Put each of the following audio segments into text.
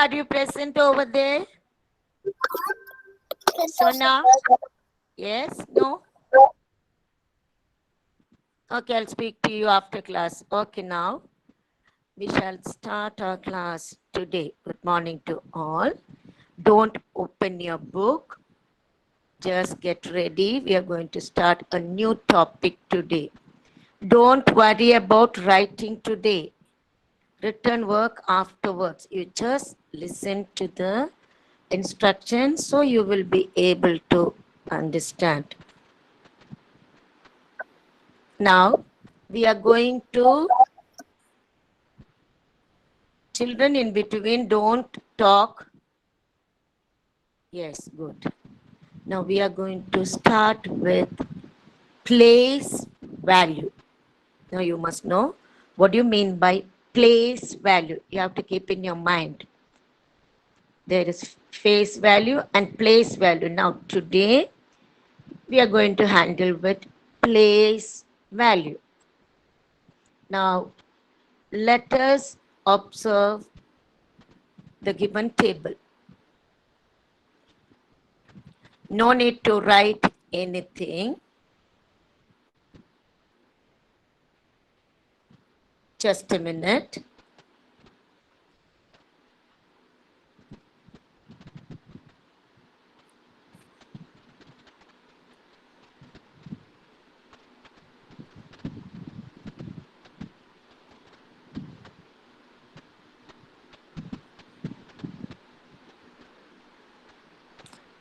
are you present over there? Sona? Yes? No? Okay, I'll speak to you after class. Okay, now we shall start our class today. Good morning to all. Don't open your book. Just get ready. We are going to start a new topic today. Don't worry about writing today. Written work afterwards. You just listen to the instructions so you will be able to understand. Now, we are going to, children in between, don't talk. Yes, good. Now we are going to start with place value. Now you must know what do you mean by place value. You have to keep in your mind. There is face value and place value. Now today we are going to handle with place value. Now let us observe the given table. No need to write anything. Just a minute.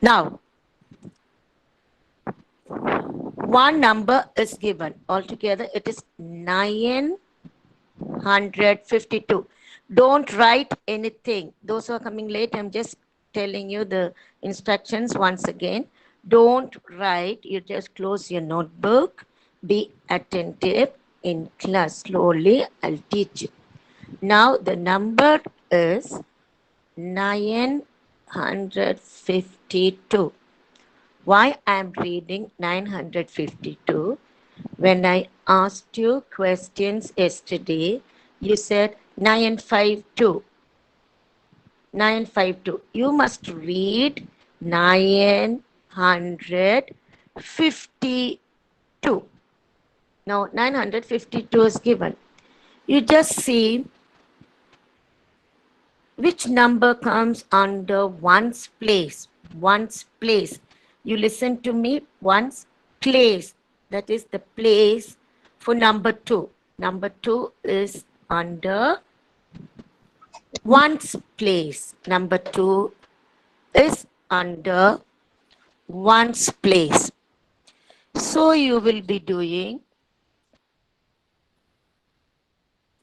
Now, one number is given. Altogether, it is 952. Don't write anything. Those who are coming late, I'm just telling you the instructions once again. Don't write. You just close your notebook. Be attentive in class. Slowly, I'll teach you. Now, the number is 952. Why I am reading 952? When I asked you questions yesterday, you said 952. 952. You must read 952. Now 952 is given. You just see which number comes under ones place. Ones place. You listen to me. Ones place. That is the place for number 2. Number 2 is under ones place. Number 2 is under ones place. So you will be doing,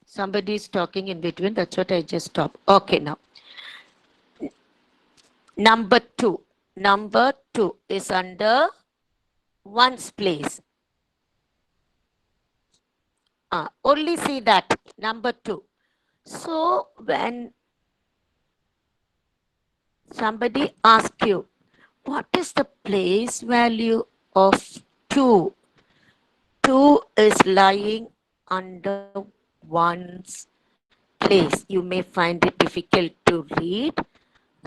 somebody is talking in between. That's what I just stopped. Okay, now. Number 2. Number 2 is under ones place. Only see that. Number 2. So when somebody asks you, what is the place value of 2? 2 is lying under one's place. You may find it difficult to read.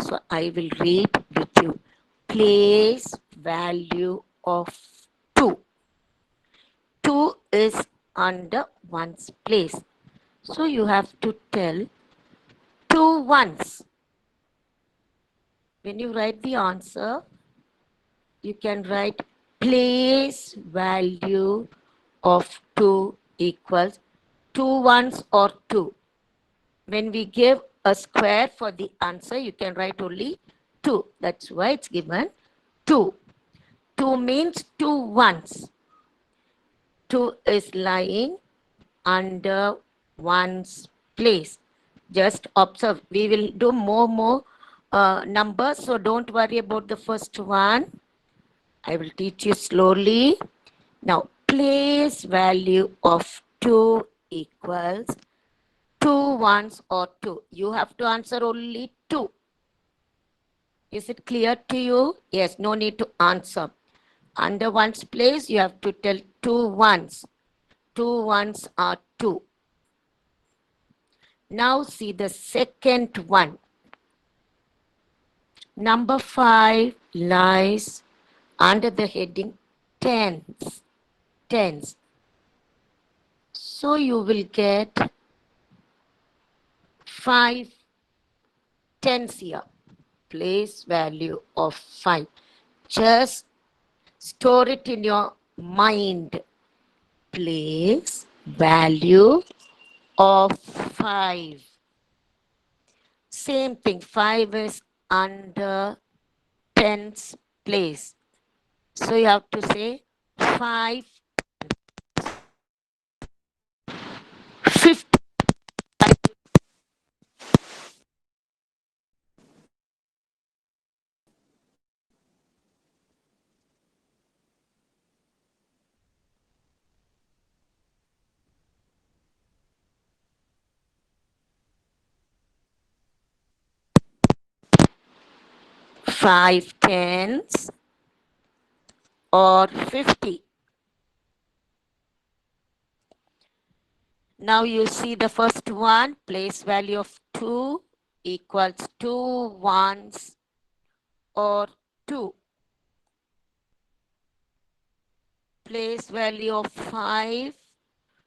So I will read with you. Place value of 2. 2 is under one's place. So you have to tell 2 ones. When you write the answer, you can write place value of 2 equals 2 ones or 2. When we give a square for the answer, you can write only 2. That's why it's given 2. 2 means 2 ones. 2 is lying under one's place. Just observe. We will do more numbers, so don't worry about the first one. I will teach you slowly. Now, place value of 2 equals 2 ones or 2. You have to answer only 2. Is it clear to you? Yes, no need to answer. Under one's place, you have to tell 2 ones. 2 ones are 2. Now see the second one. Number 5 lies under the heading tens. Tens. So you will get 5 tens here. Place value of 5. Just store it in your mind. Place value of 5. Same thing. 5 is under tens place. So you have to say 5, 50. 5 tens or 50. Now you see the first one, place value of 2 equals 2 ones or 2. Place value of 5.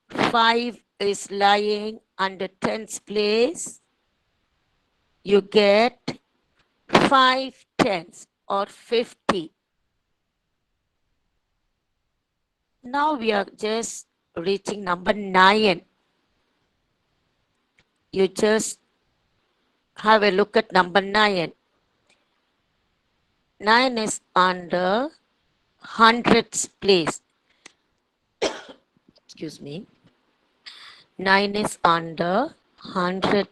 5 is lying under tens place. You get 5 tens or 50. Now we are just reaching number 9. You just have a look at number 9. 9 is under hundreds place. Excuse me. 9 is under hundreds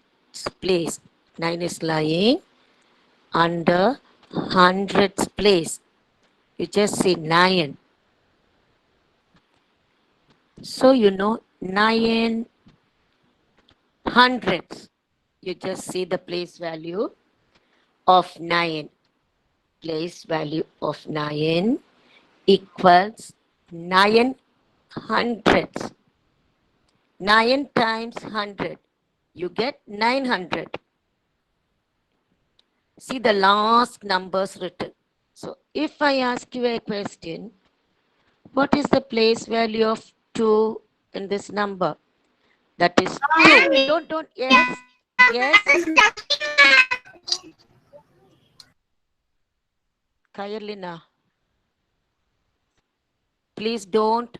place. 9 is lying under hundreds place. You just say 9. So you know 9 hundreds. You just see the place value of 9. Place value of 9 equals 9 hundreds. 9 times 100. You get 900. See the last numbers written. So if I ask you a question, what is the place value of 2 in this number? That is 2. Don't, yes, yes. Kayalina, please don't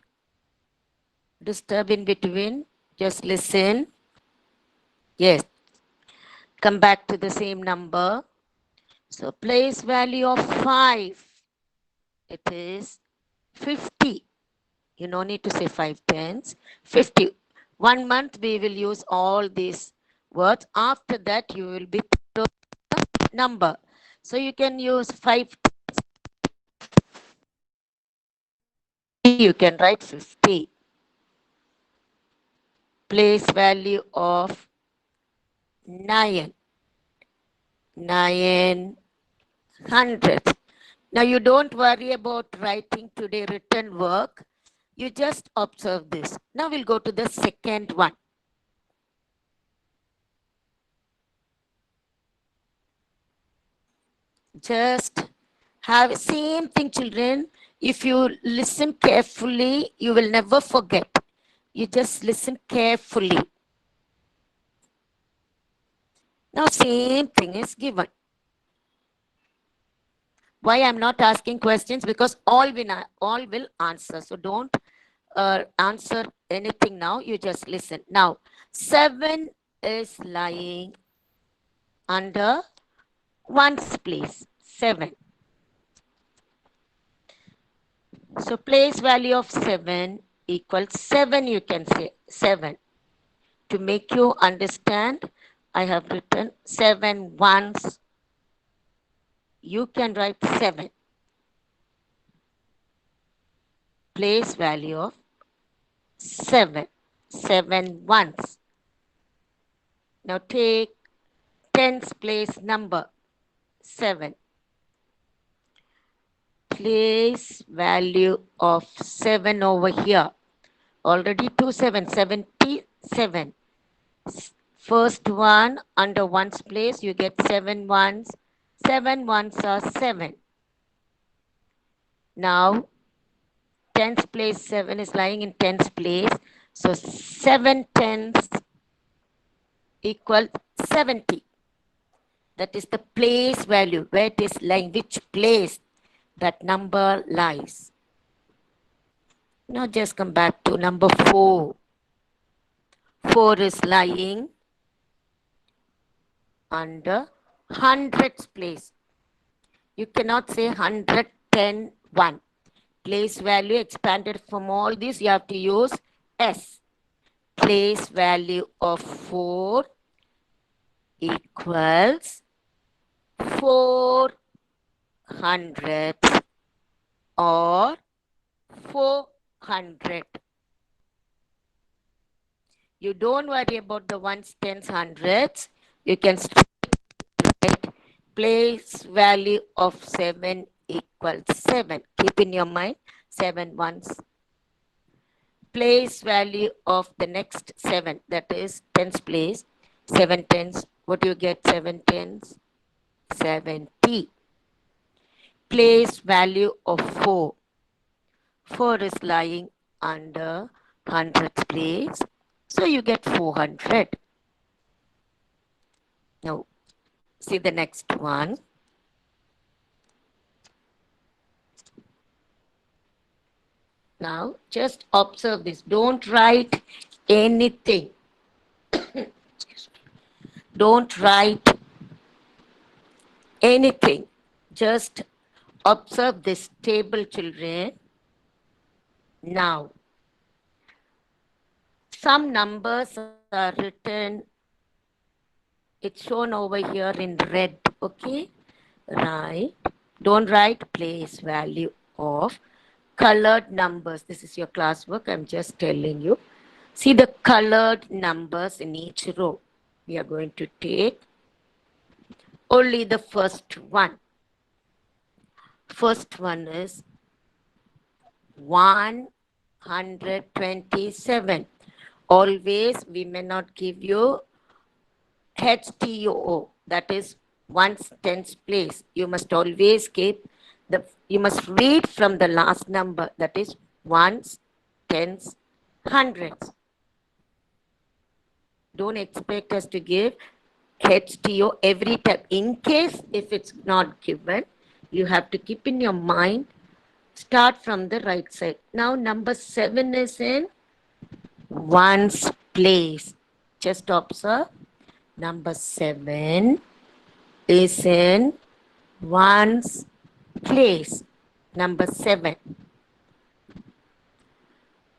disturb in between. Just listen. Yes. Come back to the same number. So place value of 5. It is 50. You no need to say 5 tens. 50. 1 month we will use all these words. After that you will be number. So you can use 5. You can write 50. Place value of 9. 900. Now you don't worry about writing today written work. You just observe this. Now we'll go to the second one. Just have same thing, children. If you listen carefully, you will never forget. You just listen carefully. Now same thing is given. Why I'm not asking questions? Because all will answer. So don't answer anything now. You just listen. Now 7 is lying under ones place. 7. So place value of 7 equals 7. You can say 7. To make you understand, I have written 7 ones. You can write 7. Place value of 7. 7 ones. Now take tens place number 7. Place value of 7 over here. Already 2 7, 77. First one under ones place, you get 7 ones. 7 ones are 7. Now, tens place, 7 is lying in tens place. So, 7 tens equal 70. That is the place value, where it is lying, which place that number lies. Now, just come back to number 4. 4 is lying under hundreds place. You cannot say 110, 1. Place value expanded from all these, you have to use S. Place value of 4 equals 4 hundredths or 400. You don't worry about the ones, tens, hundreds. You can write place value of 7 equals 7. Keep in your mind 7 ones. Place value of the next 7, that is tens place, 7 tens. What do you get? 7 tens, 70. Place value of 4. 4 is lying under hundreds place. So you get 400. Now, see the next one. Now, just observe this. Don't write anything. Don't write anything. Just observe this table, children. Now, some numbers are written, it's shown over here in red, okay? Right. Don't write place value of colored numbers. This is your classwork, I'm just telling you. See the colored numbers in each row. We are going to take only the first one. First one is 127. Always we may not give you HTOO, that is ones tens place. You must always keep you must read from the last number, that is ones, tens, hundreds. Don't expect us to give HTO every time. In case if it's not given, you have to keep in your mind, start from the right side. Now number 7 is in ones place. Just observe. Number 7 is in ones place. Number 7.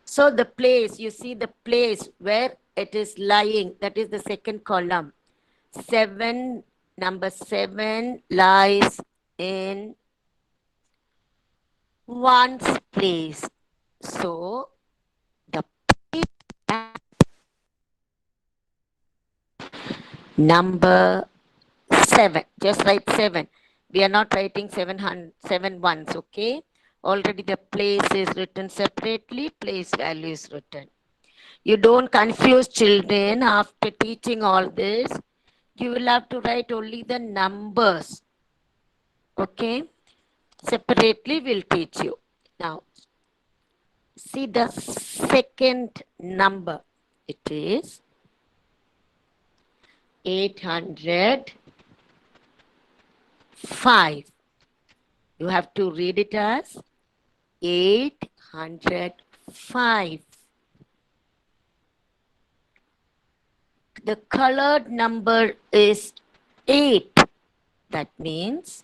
So the place, you see the place where it is lying, that is the second column. 7, number 7 lies in ones place. So the number 7, just write 7. We are not writing 7 ones, okay? Already the place is written separately, place value is written. You don't confuse children after teaching all this. You will have to write only the numbers, okay? Separately we'll teach you. Now, see the second number. It is 805. You have to read it as 805. The colored number is 8. That means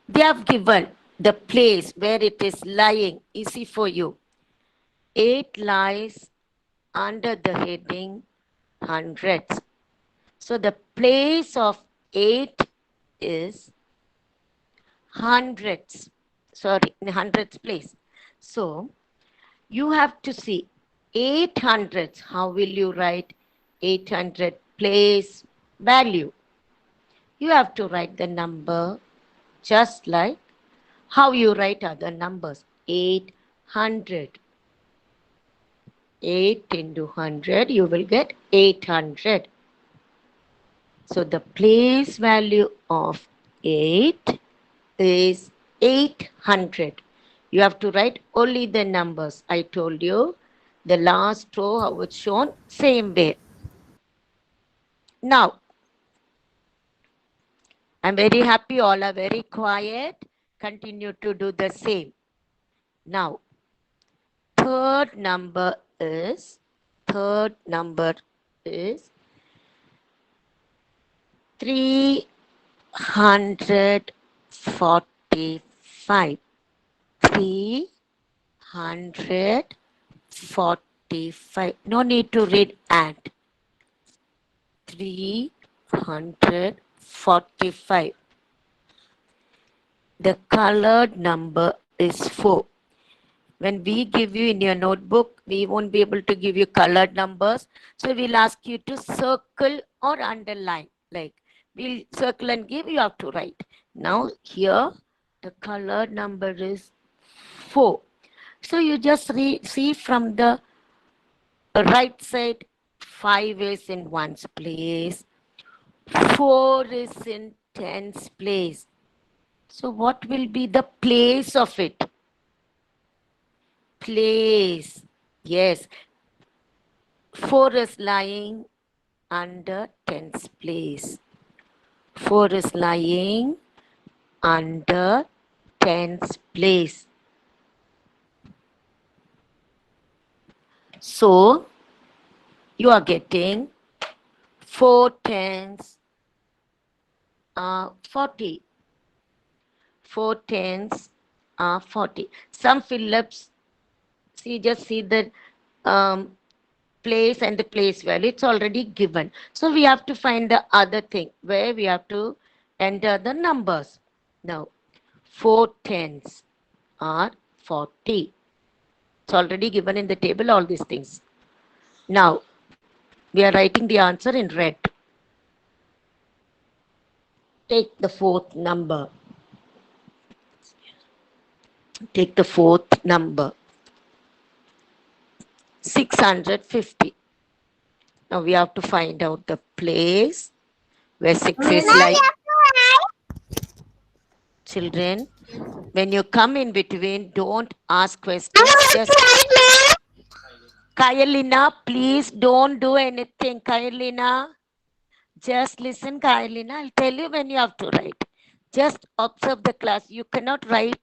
they have given the place where it is lying. Easy for you. 8 lies under the heading hundreds. So the place of 8 is hundreds. Sorry, in hundreds place. So you have to see 800s. How will you write 800 place value? You have to write the number just like how you write other numbers. 800. 8 into 100, you will get 800. So the place value of 8 is 800. You have to write only the numbers. I told you the last row how it's shown, same way. Now, I'm very happy all are very quiet. Continue to do the same. Now, third number is third number is 345. 345. No need to read and. 345. The colored number is 4. When we give you in your notebook, we won't be able to give you colored numbers. So we'll ask you to circle or underline. Like we'll circle and give, you have to write. Now here, the colored number is 4. So you just see from the right side, 5 is in ones place, 4 is in tens place. So what will be the place of it? Place. Yes. 4 is lying under tens place. 4 is lying under tens place. So you are getting 4 tens are 40. 4 tens are 40. Some Phillips, just see the place and the place value. It's already given. So we have to find the other thing where we have to enter the numbers. Now, 4 tens are 40. It's already given in the table, all these things. Now, we are writing the answer in red. Take the fourth number. Take the fourth number. 650. Now we have to find out the place where 6 is like. Children, when you come in between, don't ask questions. Just Kayalina, please don't do anything. Kayalina, just listen, Kayalina. I'll tell you when you have to write. Just observe the class. You cannot write.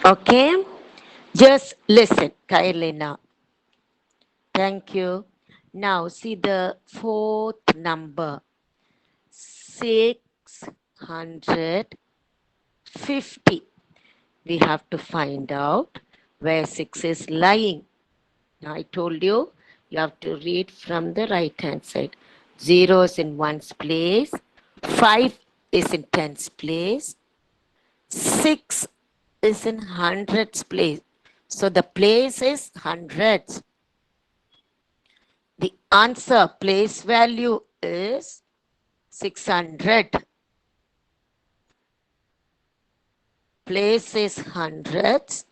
Okay? Just listen, Kayalina. Thank you. Now see the fourth number. 650. We have to find out where 6 is lying. Now I told you, you have to read from the right hand side. 0 is in ones place. 5 is in tens place. 6 is in hundreds place. So the place is hundreds. The answer place value is 600. Place is hundreds.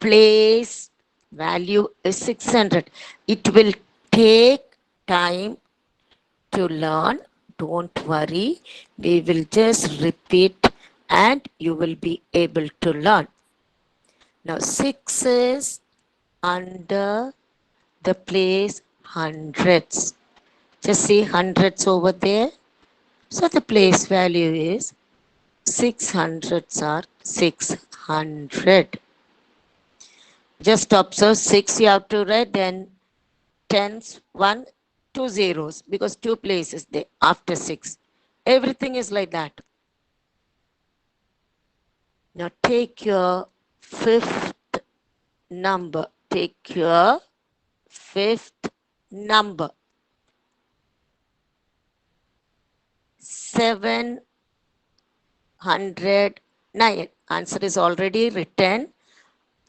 Place value is 600. It will take time to learn. Don't worry. We will just repeat and you will be able to learn. Now 6 is under the place hundreds. Just see hundreds over there. So the place value is 600s are 600. Just observe 6 you have to write, then tens, 1, 2 zeros because 2 places there after 6. Everything is like that. Now take your fifth number. Take your fifth number. 709. Answer is already written.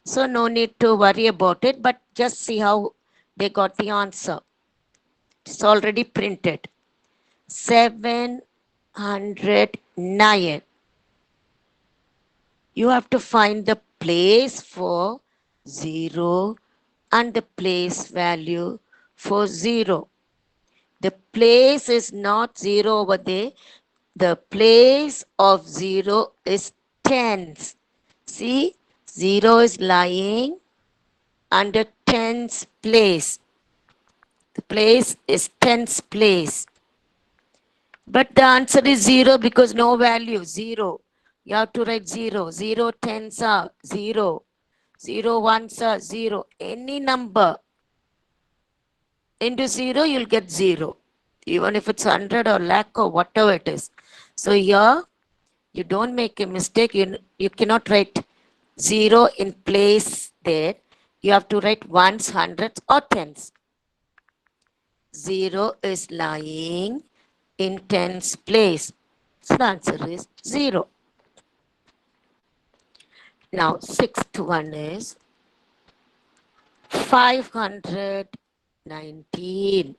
So no need to worry about it, but just see how they got the answer. It's already printed. 709. You have to find the place for 0 and the place value for 0. The place is not 0 over there. The place of 0 is tens. See, 0 is lying under tens place. The place is tens place. But the answer is 0 because no value, 0. You have to write 0. 0 tens are 0. 0 ones are 0. Any number into 0, you'll get 0. Even if it's 100 or lakh or whatever it is. So here, you don't make a mistake. You cannot write 0 in place there. You have to write ones, hundreds or tens. 0 is lying in tens place. So the answer is 0. Now, sixth one is 519.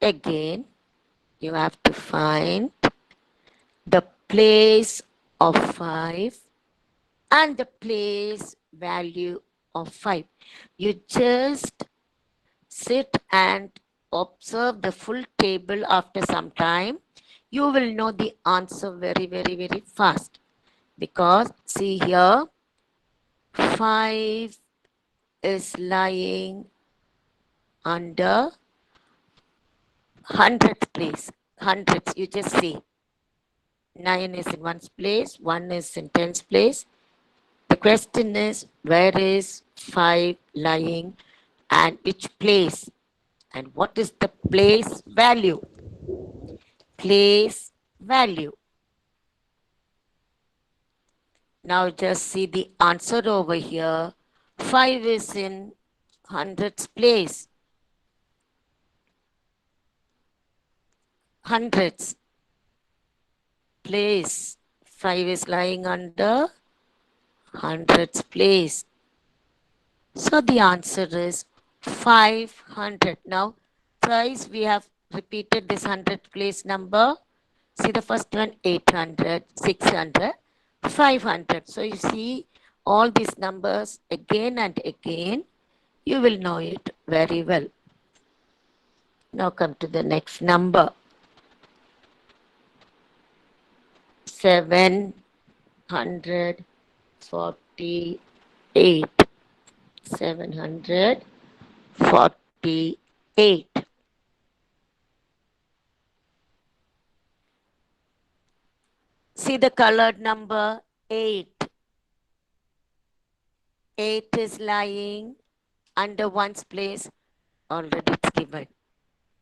Again, you have to find the place of 5 and the place value of 5. You just sit and observe the full table after some time. You will know the answer very, very, very fast. Because see here, 5 is lying under hundredth place. Hundreds, you just see. 9 is in one's place, 1 is in tens place. The question is, where is 5 lying and which place? And what is the place value? Place value. Now just see the answer over here. 5 is in hundreds place. Hundreds place. 5 is lying under hundreds place. So the answer is 500. Now thrice we have repeated this 100 place number. See the first one 800, 600, 500. So you see all these numbers again and again. You will know it very well. Now come to the next number. 748. 748. See the colored number 8. 8 is lying under one's place. Already it's given.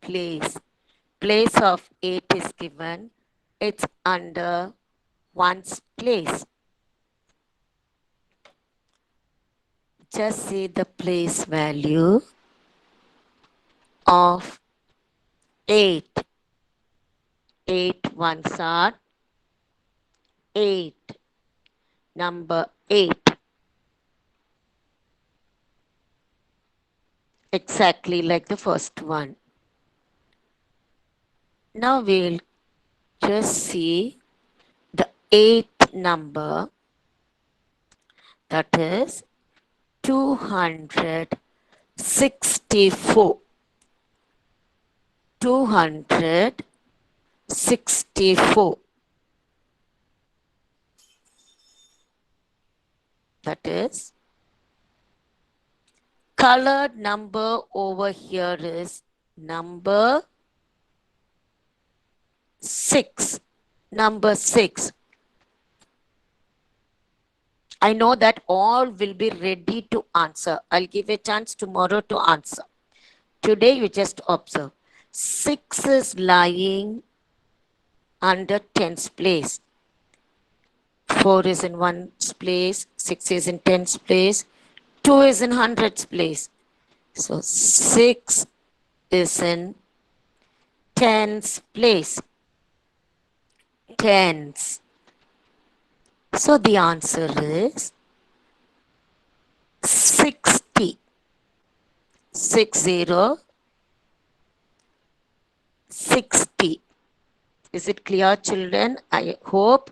Place. Place of 8 is given. It's under one's place. Just see the place value of 8. 8 ones are 8. Number 8. Exactly like the first one. Now we'll just see the 8th number, that is 264. 264. That is, colored number over here is number 6. Number 6. I know that all will be ready to answer. I'll give a chance tomorrow to answer. Today you just observe. 6 is lying under tens place. 4 is in ones place. 6 is in tens place. 2 is in hundreds place. So 6 is in tens place. Tens. So the answer is 60. 60. 60. Is it clear, children? I hope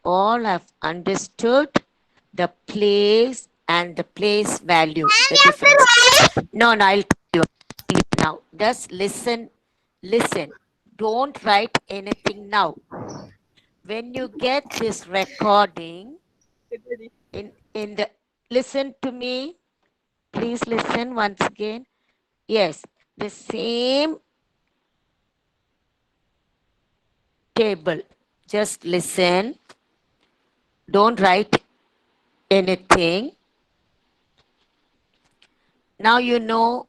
all have understood the place and the place value, the difference. No, I'll tell you now. Just listen Listen, don't write anything now. When you get this recording, in the listen to me, please listen once again. Yes, the same table. Just listen. Don't write anything. Now you know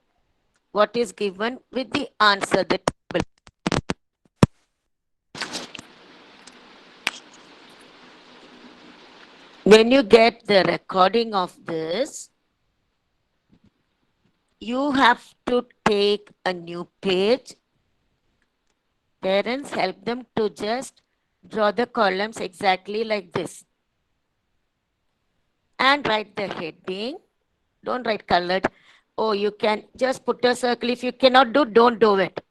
what is given with the answer. The table. When you get the recording of this, you have to take a new page. Parents, help them to just draw the columns exactly like this. And write the heading. Don't write colored. Oh, you can just put a circle. If you cannot do, don't do it.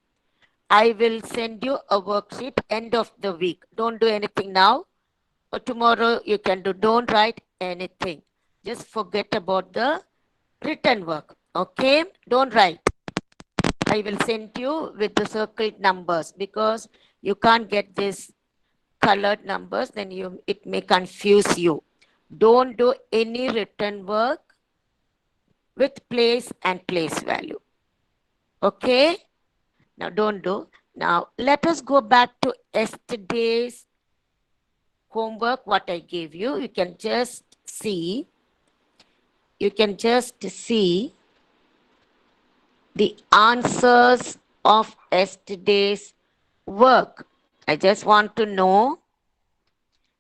I will send you a worksheet end of the week. Don't do anything now. Or tomorrow you can do. Don't write anything. Just forget about the written work. Okay? Don't write. I will send you with the circled numbers because you can't get this colored numbers, then it may confuse you. Don't do any written work with place and place value. Okay? Now don't do. Now let us go back to yesterday's homework, what I gave you. You can just see. You can just see the answers of yesterday's work. I just want to know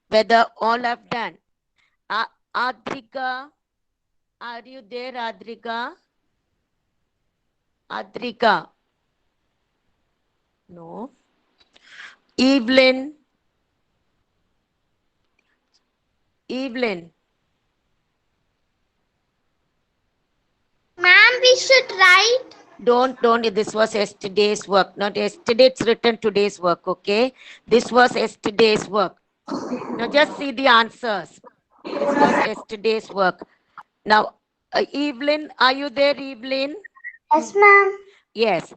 whether all have done. Adrika, are you there, Adrika? Adrika? No. Evelyn? Evelyn? Ma'am, we should write. Don't. This was yesterday's work. Not yesterday, it's written today's work, okay? This was yesterday's work. Now just see the answers. This was yesterday's work. Now, Evelyn, are you there, Evelyn? Yes, ma'am. Yes.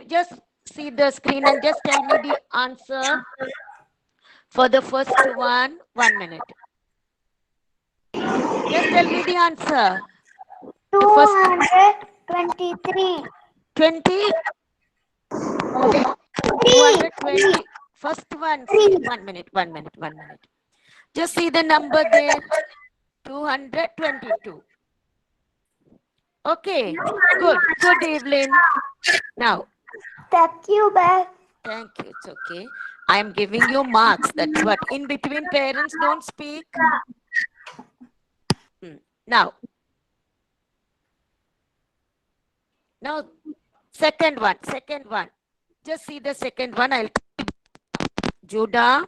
Just see the screen and just tell me the answer for the first one. 1 minute. Just tell me the answer. The first 223. 20, 220. First one, see, 1 minute, 1 minute, 1 minute. Just see the number there, 222. Okay, good, Evelyn. Now, Thank you, ma'am. thank you, it's okay. I am giving you marks, that's what. In between, parents don't speak. Now, second one. Just see the second one. Judah.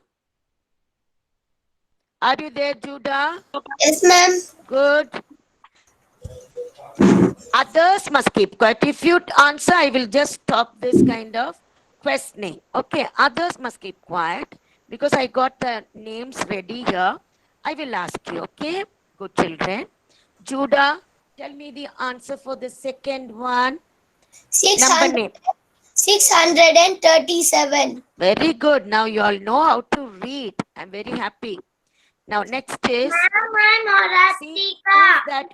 Are you there, Judah? Yes, ma'am. Good. Others must keep quiet. If you answer, I will just stop this kind of questioning. Okay, others must keep quiet because I got the names ready here. I will ask you, okay? Good children. Judah, tell me the answer for the second one. Number name. 637. Very good. Now you all know how to read. I'm very happy. Now next is, see,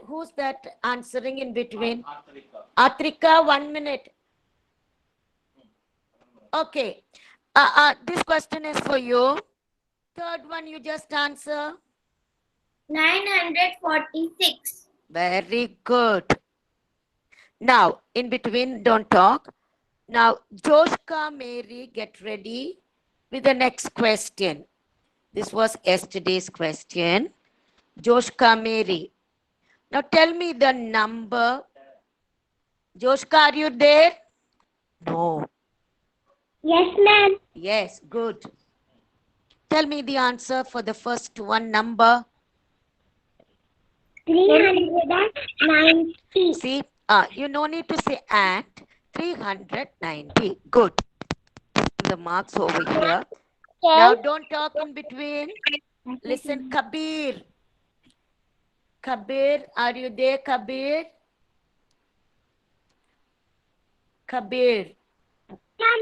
who's that answering in between? Atrika, 1 minute. Okay. This question is for you. Third one, you just answer. 946. Very good. Now, in between, don't talk. Now, Joshka Mary, get ready with the next question. This was yesterday's question. Joshka Mary. Now, tell me the number. Joshka, are you there? No. Yes, ma'am. Yes, good. Tell me the answer for the first one number. 390. See, you no need to say and. 390. Good. The marks over here. Now don't talk in between. Listen, Kabir. Kabir, are you there, Kabir? Kabir. Ma'am.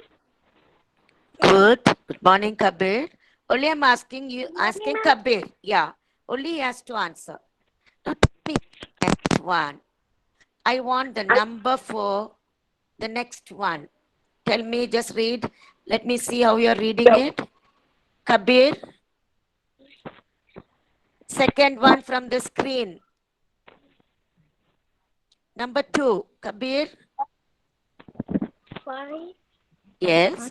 Good. Good morning, Kabir. Only I'm asking you, morning, asking ma'am. Kabir. Yeah. Only he has to answer. Now, tell me next one. I want the number for the next one. Tell me, just read. Let me see how you're reading it. Kabir. Second one from the screen. Number 2. Kabir. 5. Yes.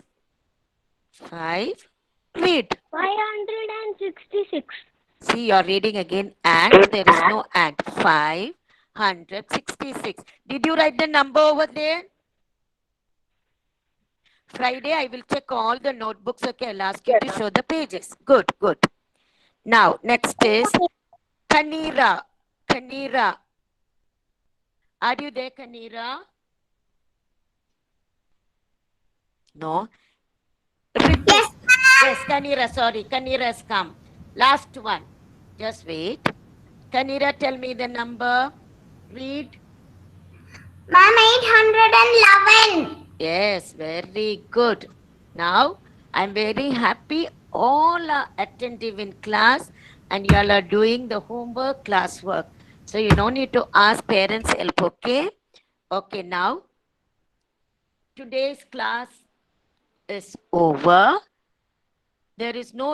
5. Read. 566. See, you're reading again and there is no and. 566. Did you write the number over there? Friday, I will check all the notebooks. Okay, I'll ask you to show the pages. Good, good. Now, next is Kanira. Kanira. Are you there, Kanira? No. Yes, Yes, Kanira, sorry. Kanira's come. Last one. Just wait. Kanira, tell me the number. Read. ma'am. 811. Yes, very good. Now, I'm very happy all are attentive in class and you all are doing the homework, classwork. So you don't need to ask parents' help, okay? Okay, now, today's class is over. There is no